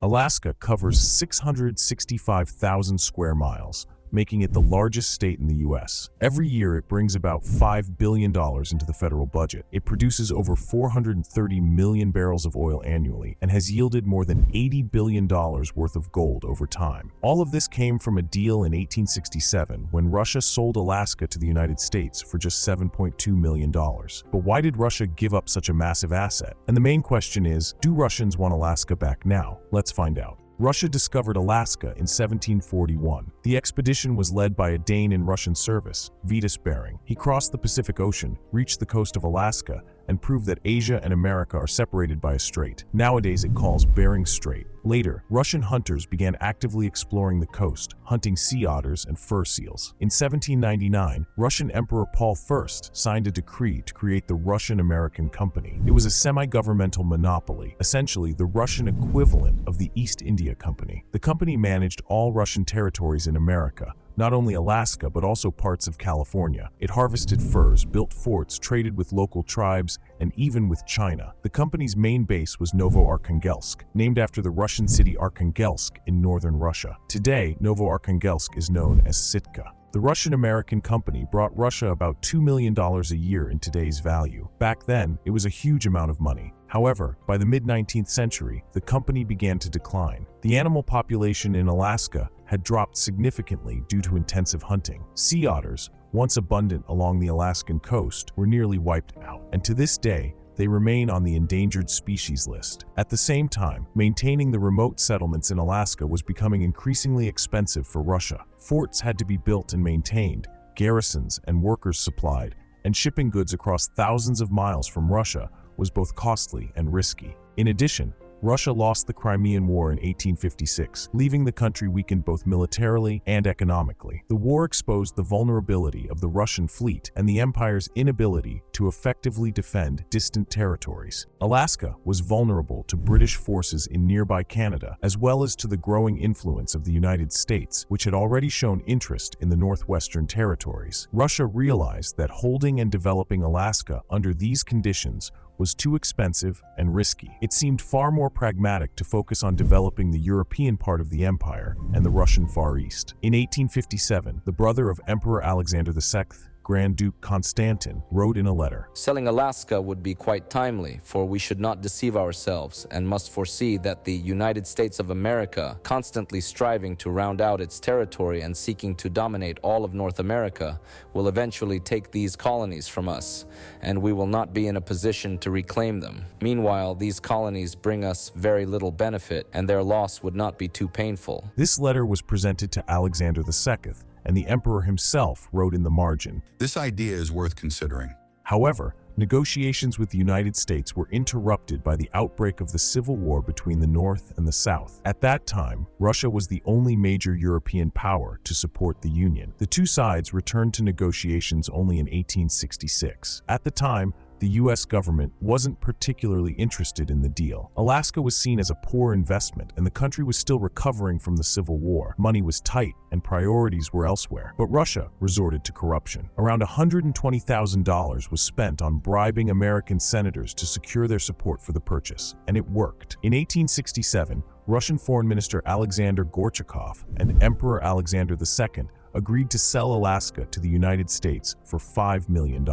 Alaska covers 665,000 square miles, making it the largest state in the U.S. Every year, it brings about $5 billion into the federal budget. It produces over 430 million barrels of oil annually and has yielded more than $80 billion worth of gold over time. All of this came from a deal in 1867 when Russia sold Alaska to the United States for just $7.2 million. But why did Russia give up such a massive asset? And the main question is, do Russians want Alaska back now? Let's find out. Russia discovered Alaska in 1741. The expedition was led by a Dane in Russian service, Vitus Bering. He crossed the Pacific Ocean, reached the coast of Alaska, and proved that Asia and America are separated by a strait. Nowadays it calls Bering Strait. Later, Russian hunters began actively exploring the coast, hunting sea otters and fur seals. In 1799, Russian Emperor Paul I signed a decree to create the Russian-American Company. It was a semi-governmental monopoly, essentially the Russian equivalent of the East India Company. The company managed all Russian territories in America, not only Alaska but also parts of California. It harvested furs, built forts, traded with local tribes, and even with China. The company's main base was Novo-Arkhangelsk, named after the Russian city Arkhangelsk in northern Russia. Today, Novo-Arkhangelsk is known as Sitka. The Russian-American Company brought Russia about $2 million a year in today's value. Back then, it was a huge amount of money. However, by the mid-19th century, the company began to decline. The animal population in Alaska had dropped significantly due to intensive hunting. Sea otters, once abundant along the Alaskan coast, were nearly wiped out, and to this day, they remain on the endangered species list. At the same time, maintaining the remote settlements in Alaska was becoming increasingly expensive for Russia. Forts had to be built and maintained, garrisons and workers supplied, and shipping goods across thousands of miles from Russia was both costly and risky. In addition, Russia lost the Crimean War in 1856, leaving the country weakened both militarily and economically. The war exposed the vulnerability of the Russian fleet and the empire's inability to effectively defend distant territories. Alaska was vulnerable to British forces in nearby Canada, as well as to the growing influence of the United States, which had already shown interest in the Northwestern territories. Russia realized that holding and developing Alaska under these conditions was too expensive and risky. It seemed far more pragmatic to focus on developing the European part of the empire and the Russian Far East. In 1857, the brother of Emperor Alexander II, Grand Duke Constantin, wrote in a letter, "Selling Alaska would be quite timely, for we should not deceive ourselves and must foresee that the United States of America, constantly striving to round out its territory and seeking to dominate all of North America, will eventually take these colonies from us, and we will not be in a position to reclaim them. Meanwhile, these colonies bring us very little benefit, and their loss would not be too painful." This letter was presented to Alexander II, and the emperor himself wrote in the margin, "This idea is worth considering." However, negotiations with the United States were interrupted by the outbreak of the Civil War between the North and the South. At that time, Russia was the only major European power to support the Union. The two sides returned to negotiations only in 1866. At the time, the U.S. government wasn't particularly interested in the deal. Alaska was seen as a poor investment, and the country was still recovering from the Civil War. Money was tight, and priorities were elsewhere. But Russia resorted to corruption. Around $120,000 was spent on bribing American senators to secure their support for the purchase, and it worked. In 1867, Russian Foreign Minister Alexander Gorchakov and Emperor Alexander II agreed to sell Alaska to the United States for $5 million.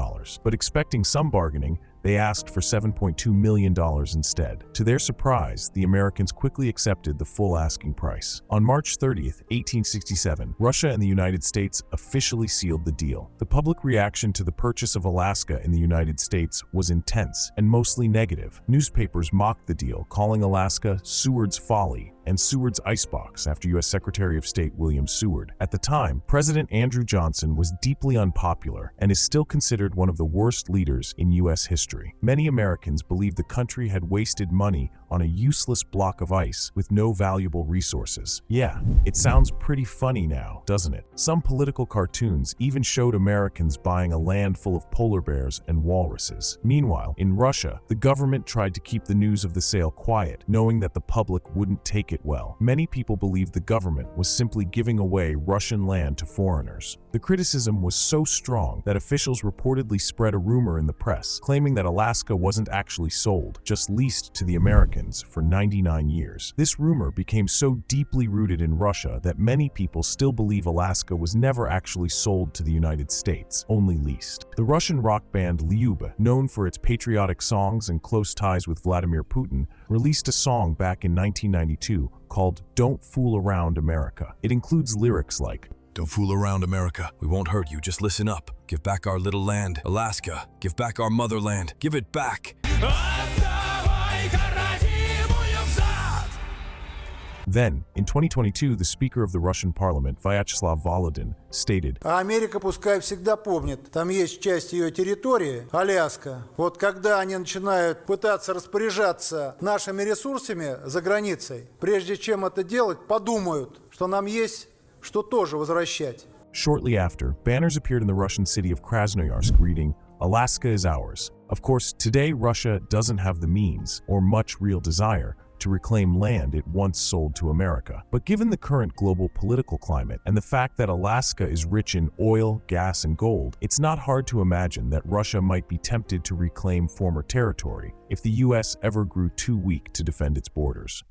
But expecting some bargaining, they asked for $7.2 million instead. To their surprise, the Americans quickly accepted the full asking price. On March 30th, 1867, Russia and the United States officially sealed the deal. The public reaction to the purchase of Alaska in the United States was intense and mostly negative. Newspapers mocked the deal, calling Alaska Seward's Folly and Seward's Icebox after U.S. Secretary of State William Seward. At the time, President Andrew Johnson was deeply unpopular and is still considered one of the worst leaders in U.S. history. Many Americans believed the country had wasted money on a useless block of ice with no valuable resources. Yeah, it sounds pretty funny now, doesn't it? Some political cartoons even showed Americans buying a land full of polar bears and walruses. Meanwhile, in Russia, the government tried to keep the news of the sale quiet, knowing that the public wouldn't take it well. Many people believed the government was simply giving away Russian land to foreigners. The criticism was so strong that officials reportedly spread a rumor in the press, claiming that Alaska wasn't actually sold, just leased to the Americans. Americans for 99 years. This rumor became so deeply rooted in Russia that many people still believe Alaska was never actually sold to the United States, only leased. The Russian rock band Lyuba, known for its patriotic songs and close ties with Vladimir Putin, released a song back in 1992 called "Don't Fool Around America." It includes lyrics like, "Don't fool around, America. We won't hurt you. Just listen up. Give back our little land. Alaska, give back our motherland. Give it back." Then, in 2022, the Speaker of the Russian Parliament, Vyacheslav Volodin, stated, А Америка пускай всегда помнит, там есть часть ее территории, Аляска. Вот когда они начинают пытаться распоряжаться нашими ресурсами за границей, прежде чем это делать, подумают, что нам есть что тоже возвращать. Shortly after, banners appeared in the Russian city of Krasnoyarsk reading, "Alaska is ours." Of course, today Russia doesn't have the means, or much real desire, to reclaim land it once sold to America. But given the current global political climate and the fact that Alaska is rich in oil, gas, and gold, it's not hard to imagine that Russia might be tempted to reclaim former territory if the US ever grew too weak to defend its borders.